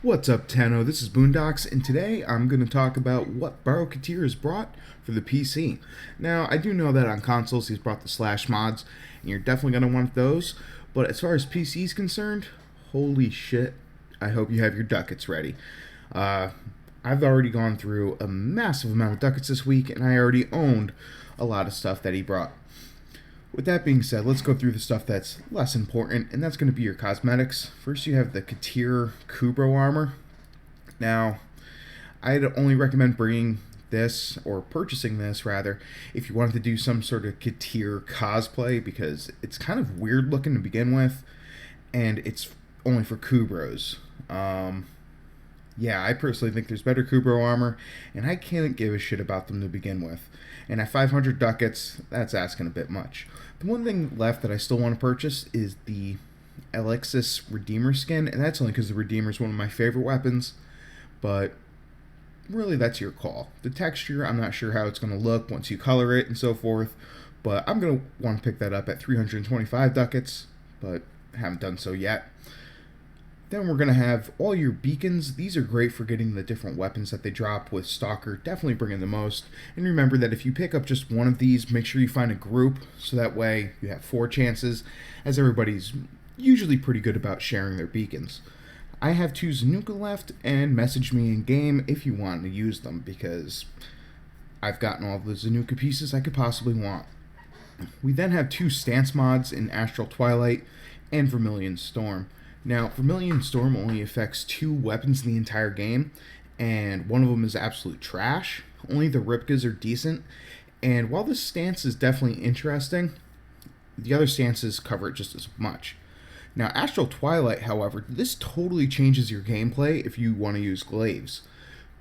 What's up, Tenno? This is Boondocks, and today I'm going to talk about what Baro has brought for the PC. Now, I do know that on consoles he's brought the slash mods, and you're definitely going to want those, but as far as PC is concerned, holy shit, I hope you have your ducats ready. I've already gone through a massive amount of ducats this week, and I already owned a lot of stuff that he brought. With that being said, let's go through the stuff that's less important, and that's going to be your cosmetics. First, you have the Katir Kubro armor. Now, I'd only recommend bringing this, or purchasing this rather, if you wanted to do some sort of Katir cosplay, because it's kind of weird looking to begin with, and it's only for Kubros. Yeah, I personally think there's better Kubro armor, and I can't give a shit about them to begin with. And at 500 ducats, that's asking a bit much. The one thing left that I still want to purchase is the Alexis Redeemer skin, and that's only because the Redeemer is one of my favorite weapons, but really that's your call. The texture, I'm not sure how it's going to look once you color it and so forth, but I'm going to want to pick that up at 325 ducats, but haven't done so yet. Then we're going to have all your beacons. These are great for getting the different weapons that they drop with Stalker. Definitely bring in the most. And remember that if you pick up just one of these, make sure you find a group, so that way you have 4 chances, as everybody's usually pretty good about sharing their beacons. I have 2 Zanuka left, and message me in game if you want to use them, because I've gotten all the Zanuka pieces I could possibly want. We then have 2 stance mods in Astral Twilight and Vermilion Storm. Now, Vermilion Storm only affects 2 weapons in the entire game, and one of them is absolute trash. Only the Ripkas are decent, and while this stance is definitely interesting, the other stances cover it just as much. Now, Astral Twilight, however, this totally changes your gameplay if you want to use glaives.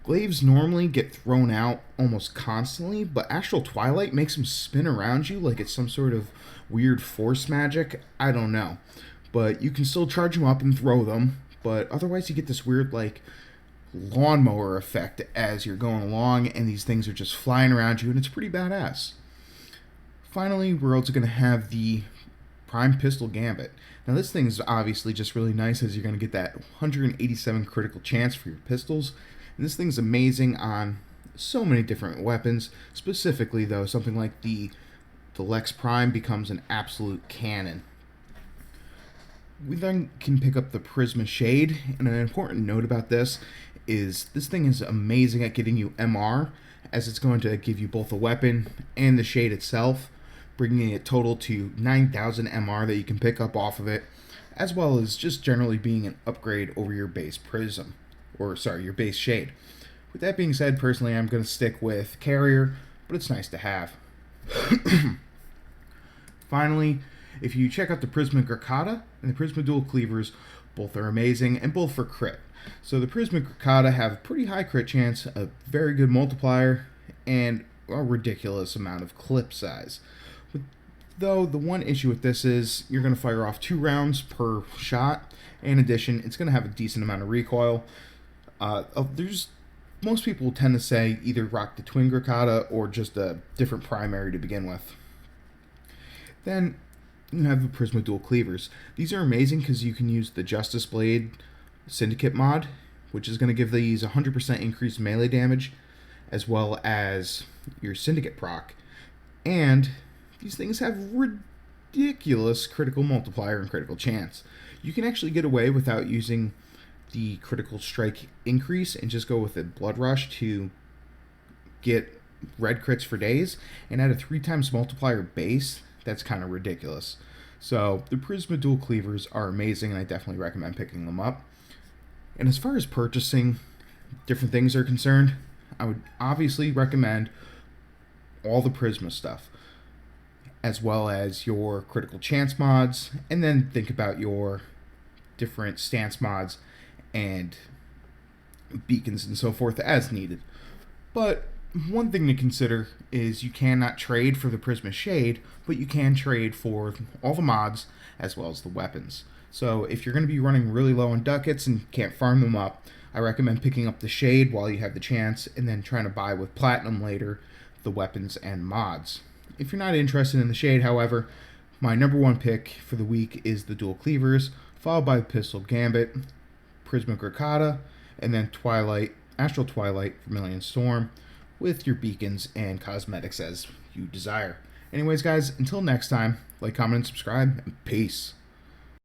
Glaives normally get thrown out almost constantly, but Astral Twilight makes them spin around you like it's some sort of weird force magic. I don't know. But you can still charge them up and throw them, but otherwise you get this weird, like, lawnmower effect as you're going along, and these things are just flying around you, and it's pretty badass. Finally, we're also going to have the Prime Pistol Gambit. Now, this thing is obviously just really nice, as you're going to get that 187 critical chance for your pistols, and this thing's amazing on so many different weapons. Specifically, though, something like the Lex Prime becomes an absolute cannon. We then can pick up the Prisma Shade, and an important note about this is this thing is amazing at getting you MR, as it's going to give you both a weapon and the shade itself, bringing it total to 9,000 MR that you can pick up off of it, as well as just generally being an upgrade over your base Prism, your base Shade. With that being said, personally I'm going to stick with Carrier, but it's nice to have. Finally, if you check out the Prisma Gracata and the Prisma Dual Cleavers, both are amazing, and both for crit. So the Prisma Gracata have a pretty high crit chance, a very good multiplier, and a ridiculous amount of clip size. Though the one issue with this is you're going to fire off 2 rounds per shot. In addition, it's going to have a decent amount of recoil. Most people tend to say either rock the Twin Gracata or just a different primary to begin with. Then you have the Prisma Dual Cleavers. These are amazing because you can use the Justice Blade Syndicate mod, which is going to give these 100% increased melee damage, as well as your Syndicate proc. And these things have ridiculous critical multiplier and critical chance. You can actually get away without using the critical strike increase and just go with a Blood Rush to get red crits for days, and at a 3 times multiplier base, that's kind of ridiculous. So the Prisma Dual Cleavers are amazing, and I definitely recommend picking them up. And as far as purchasing different things are concerned, I would obviously recommend all the Prisma stuff, as well as your critical chance mods, and then think about your different stance mods and beacons and so forth as needed. But one thing to consider is you cannot trade for the Prisma Shade, but you can trade for all the mods as well as the weapons. So if you're going to be running really low on ducats and can't farm them up, I recommend picking up the Shade while you have the chance, and then trying to buy with Platinum later the weapons and mods. If you're not interested in the Shade, however, my number 1 pick for the week is the Dual Cleavers, followed by the Pistol Gambit, Prisma Gracata, and then Astral Twilight, Vermilion Storm, with your beacons and cosmetics as you desire. Anyways, guys, until next time, like, comment, and subscribe, and peace.